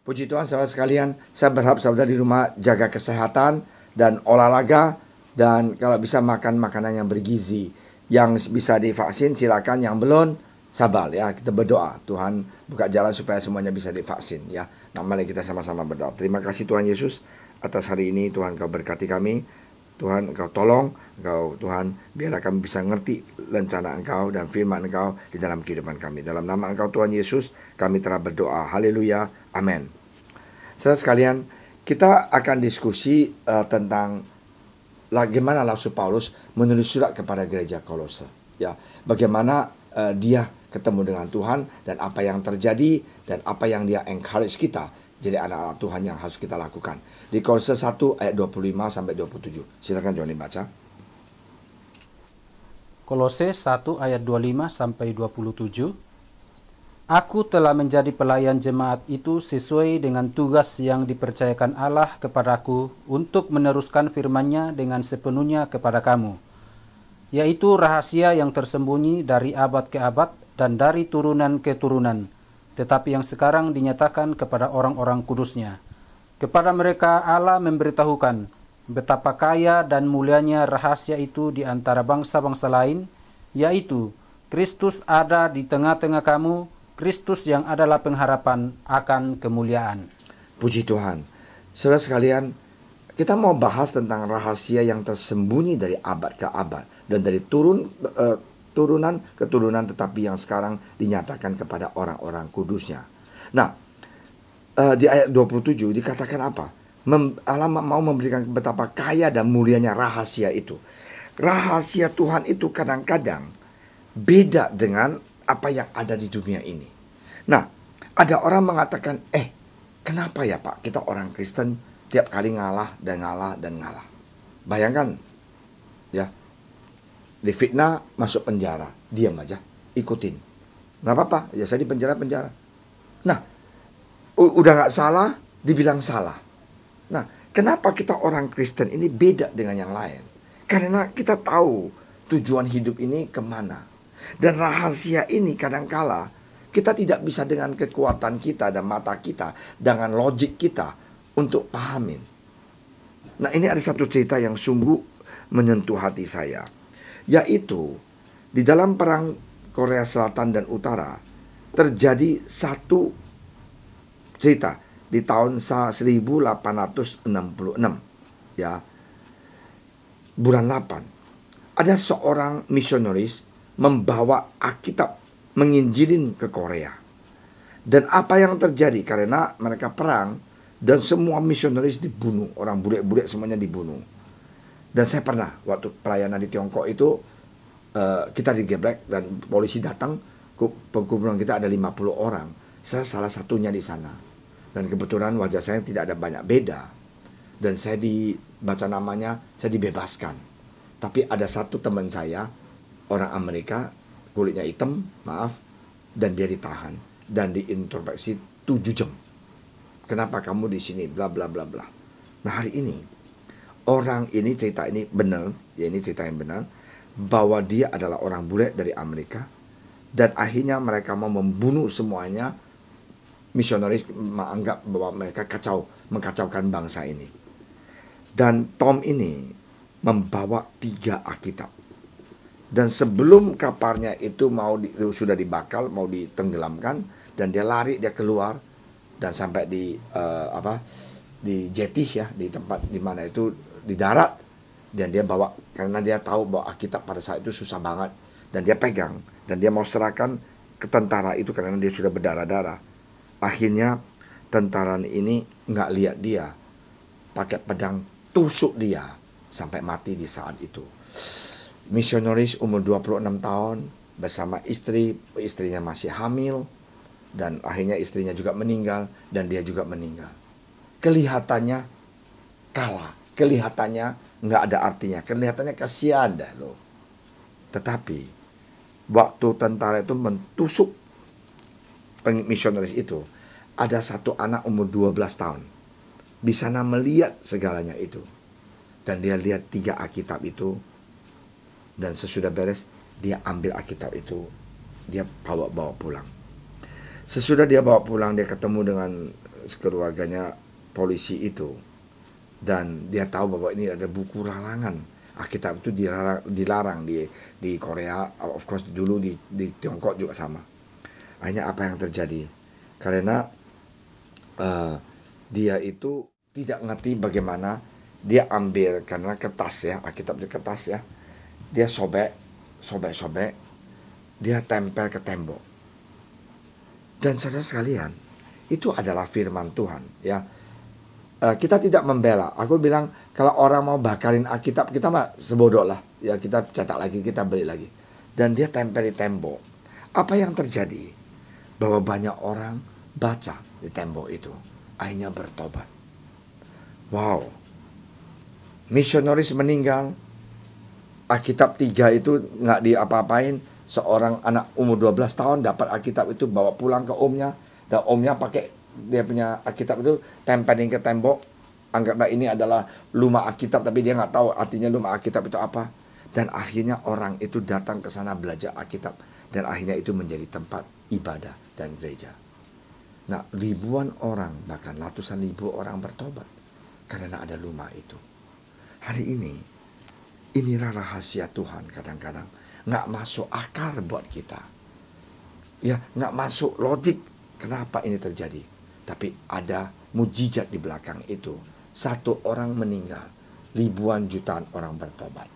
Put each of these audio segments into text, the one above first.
Puji Tuhan saudara sekalian, saya berharap saudara di rumah jaga kesehatan dan olahraga, dan kalau bisa makan makanan yang bergizi. Yang bisa divaksin silakan, yang belum sabar ya, kita berdoa Tuhan buka jalan supaya semuanya bisa divaksin ya. Nah, mari kita sama-sama berdoa. Terima kasih Tuhan Yesus atas hari ini. Tuhan Kau berkati kami, Tuhan Engkau tolong, Engkau Tuhan biarlah kami bisa ngerti rencana Engkau dan firman Engkau di dalam kehidupan kami. Dalam nama Engkau Tuhan Yesus kami telah berdoa. Haleluya, amin. Saudara sekalian, kita akan diskusi tentang bagaimana Rasul Paulus menulis surat kepada gereja Kolose. Ya, bagaimana dia ketemu dengan Tuhan dan apa yang terjadi dan apa yang dia encourage kita jadi anak-anak Tuhan yang harus kita lakukan. Di Kolose 1 ayat 25 sampai 27. Silakan Johnny baca. Kolose 1 ayat 25 sampai 27. Aku telah menjadi pelayan jemaat itu sesuai dengan tugas yang dipercayakan Allah kepadaku untuk meneruskan firman-Nya dengan sepenuhnya kepada kamu, yaitu rahasia yang tersembunyi dari abad ke abad dan dari turunan ke turunan, tetapi yang sekarang dinyatakan kepada orang-orang kudus-Nya. Kepada mereka Allah memberitahukan betapa kaya dan mulianya rahasia itu di antara bangsa-bangsa lain, yaitu Kristus ada di tengah-tengah kamu, Kristus yang adalah pengharapan akan kemuliaan. Puji Tuhan. Saudara sekalian, kita mau bahas tentang rahasia yang tersembunyi dari abad ke abad dan dari turunan ke turunan, tetapi yang sekarang dinyatakan kepada orang-orang kudusnya. Nah, di ayat 27 dikatakan apa? Allah mau memberikan betapa kaya dan mulianya rahasia itu. Rahasia Tuhan itu kadang-kadang beda dengan apa yang ada di dunia ini. Nah, ada orang mengatakan, kenapa ya Pak, kita orang Kristen tiap kali ngalah dan ngalah dan ngalah. Bayangkan, ya, difitnah masuk penjara, diam aja, ikutin. Nggak apa-apa, ya saya di penjara-penjara. Nah, udah nggak salah, dibilang salah. Nah, kenapa kita orang Kristen ini beda dengan yang lain? Karena kita tahu tujuan hidup ini kemana. Dan rahasia ini kadangkala kita tidak bisa dengan kekuatan kita dan mata kita, dengan logik kita untuk pahamin. Nah, ini ada satu cerita yang sungguh menyentuh hati saya, yaitu di dalam perang Korea Selatan dan Utara terjadi satu cerita di tahun 1866 ya, bulan 8. Ada seorang misionaris membawa Alkitab, menginjilin ke Korea. Dan apa yang terjadi karena mereka perang dan semua misionaris dibunuh, orang bule-bule semuanya dibunuh. Dan saya pernah waktu pelayanan di Tiongkok itu kita digeblek dan polisi datang, perkumpulan kita ada 50 orang. Saya salah satunya di sana. Dan kebetulan wajah saya tidak ada banyak beda. Dan saya dibaca namanya, saya dibebaskan. Tapi ada satu teman saya, orang Amerika, kulitnya hitam, maaf, dan dia ditahan dan diintrospeksi 7 jam. Kenapa kamu di sini? Bla bla bla bla. Nah, hari ini orang ini cerita ini benar, ya ini cerita yang benar, bahwa dia adalah orang bule dari Amerika dan akhirnya mereka mau membunuh semuanya. Misionaris menganggap bahwa mereka mengkacaukan bangsa ini. Dan Tom ini membawa 3 Alkitab. Dan sebelum kapalnya itu sudah dibakar, mau ditenggelamkan, dan dia lari, dia keluar dan sampai di jetty ya, di tempat di mana itu di darat, dan dia bawa karena dia tahu bahwa Alkitab pada saat itu susah banget, dan dia pegang dan dia mau serahkan ke tentara itu karena dia sudah berdarah-darah. Akhirnya tentara ini nggak lihat dia, pakai pedang tusuk dia sampai mati di saat itu. Misionaris umur 26 tahun bersama istrinya masih hamil, dan akhirnya istrinya juga meninggal dan dia juga meninggal. Kelihatannya kalah, kelihatannya nggak ada artinya, kelihatannya kasihan dah loh. Tetapi waktu tentara itu mentusuk misionaris itu, ada satu anak umur 12 tahun di sana melihat segalanya itu, dan dia lihat 3 Alkitab itu. Dan sesudah beres, dia ambil Alkitab itu, dia bawa pulang. Sesudah dia bawa pulang, dia ketemu dengan keluarganya polisi itu, dan dia tahu bahwa ini ada buku larangan. Alkitab itu dilarang di Korea, of course dulu di Tiongkok juga sama. Akhirnya apa yang terjadi? Karena dia itu tidak ngerti bagaimana dia ambil, karena kertas ya, Alkitab di kertas ya, dia sobek, dia tempel ke tembok. Dan saudara sekalian, itu adalah firman Tuhan ya. Kita tidak membela. Aku bilang kalau orang mau bakarin Alkitab, kita mah sebodoh lah ya, kita cetak lagi, kita beli lagi. Dan dia tempel di tembok. Apa yang terjadi? Bahwa banyak orang baca di tembok itu, akhirnya bertobat. Wow, misionaris meninggal, Alkitab 3 itu nggak diapa-apain. Seorang anak umur 12 tahun dapat Alkitab itu, bawa pulang ke omnya, dan omnya pakai dia punya Alkitab itu tempelin ke tembok. Anggaplah ini adalah lumah Alkitab, tapi dia nggak tahu artinya lumah Alkitab itu apa. Dan akhirnya orang itu datang ke sana belajar Alkitab, dan akhirnya itu menjadi tempat ibadah dan gereja. Nah, ribuan orang, bahkan ratusan ribu orang bertobat karena ada lumah itu. Hari ini, inilah rahasia Tuhan. Kadang-kadang nggak masuk akal buat kita, ya nggak masuk logik kenapa ini terjadi. Tapi ada mujizat di belakang itu. Satu orang meninggal, ribuan jutaan orang bertobat.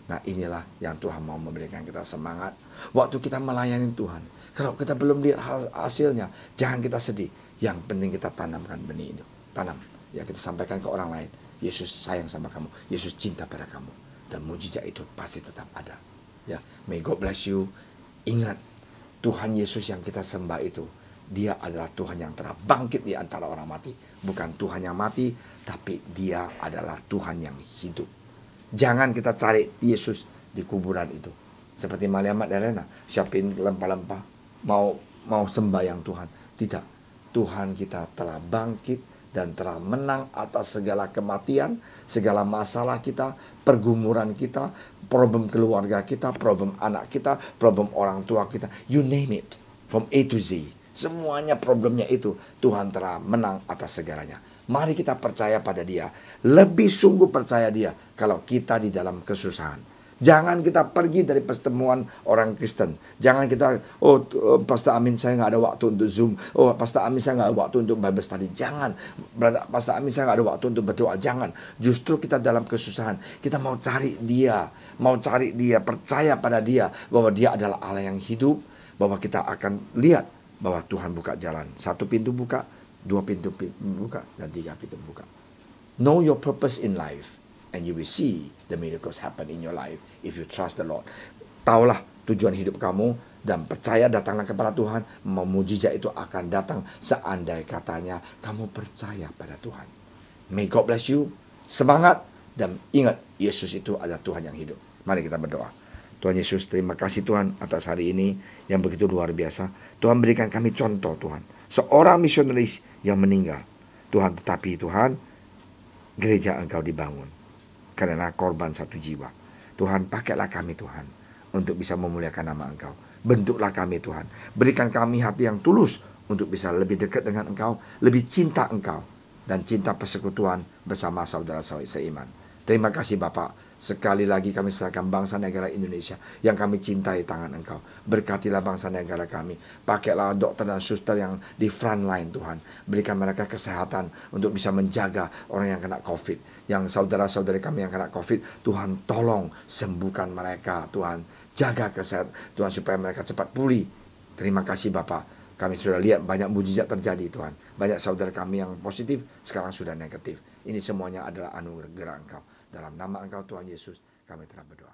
Nah, inilah yang Tuhan mau memberikan kita semangat waktu kita melayani Tuhan. Kalau kita belum lihat hasilnya, jangan kita sedih. Yang penting kita tanamkan benih itu. Tanam. Ya, kita sampaikan ke orang lain. Yesus sayang sama kamu. Yesus cinta pada kamu. Dan mujizat itu pasti tetap ada. Ya, may God bless you. Ingat, Tuhan Yesus yang kita sembah itu, Dia adalah Tuhan yang telah bangkit di antara orang mati. Bukan Tuhan yang mati, tapi Dia adalah Tuhan yang hidup. Jangan kita cari Yesus di kuburan itu. Seperti Maria Magdalena, siapin lempah-lempah, mau sembahyang Tuhan. Tidak. Tuhan kita telah bangkit dan telah menang atas segala kematian, segala masalah kita, pergumulan kita, problem keluarga kita, problem anak kita, problem orang tua kita. You name it, from A to Z. Semuanya problemnya itu, Tuhan telah menang atas segalanya. Mari kita percaya pada Dia. Lebih sungguh percaya Dia kalau kita di dalam kesusahan. Jangan kita pergi dari pertemuan orang Kristen. Jangan kita, Pastor Amin saya nggak ada waktu untuk Zoom. Pastor Amin saya nggak ada waktu untuk Bible study. Jangan. Pastor Amin saya nggak ada waktu untuk berdoa. Jangan. Justru kita dalam kesusahan. Kita mau cari Dia. Percaya pada Dia. Bahwa Dia adalah Allah yang hidup. Bahwa kita akan lihat bahwa Tuhan buka jalan. 1 pintu buka, 2 pintu buka, dan 3 pintu buka. Know your purpose in life, and you will see the miracles happen in your life if you trust the Lord. Taulah tujuan hidup kamu, dan percaya, datanglah kepada Tuhan. Mujizat itu akan datang seandai katanya kamu percaya pada Tuhan. May God bless you. Semangat, dan ingat, Yesus itu adalah Tuhan yang hidup. Mari kita berdoa. Tuhan Yesus, terima kasih Tuhan atas hari ini yang begitu luar biasa. Tuhan berikan kami contoh Tuhan. Seorang misionaris yang meninggal. Tuhan, tetapi Tuhan, gereja Engkau dibangun karena korban 1 jiwa. Tuhan, pakailah kami Tuhan untuk bisa memuliakan nama Engkau. Bentuklah kami Tuhan. Berikan kami hati yang tulus untuk bisa lebih dekat dengan Engkau, lebih cinta Engkau, dan cinta persekutuan bersama saudara-saudara seiman. Terima kasih Bapak. Sekali lagi kami serahkan bangsa negara Indonesia yang kami cintai tangan Engkau. Berkatilah bangsa negara kami. Pakailah dokter dan suster yang di front line Tuhan. Berikan mereka kesehatan untuk bisa menjaga orang yang kena COVID. Yang saudara-saudari kami yang kena COVID, Tuhan tolong sembuhkan mereka Tuhan. Jaga kesehatan Tuhan supaya mereka cepat pulih. Terima kasih Bapak. Kami sudah lihat banyak mujizat terjadi Tuhan. Banyak saudara kami yang positif sekarang sudah negatif. Ini semuanya adalah anugerah Engkau. Dalam nama Engkau Tuhan Yesus kami telah berdoa.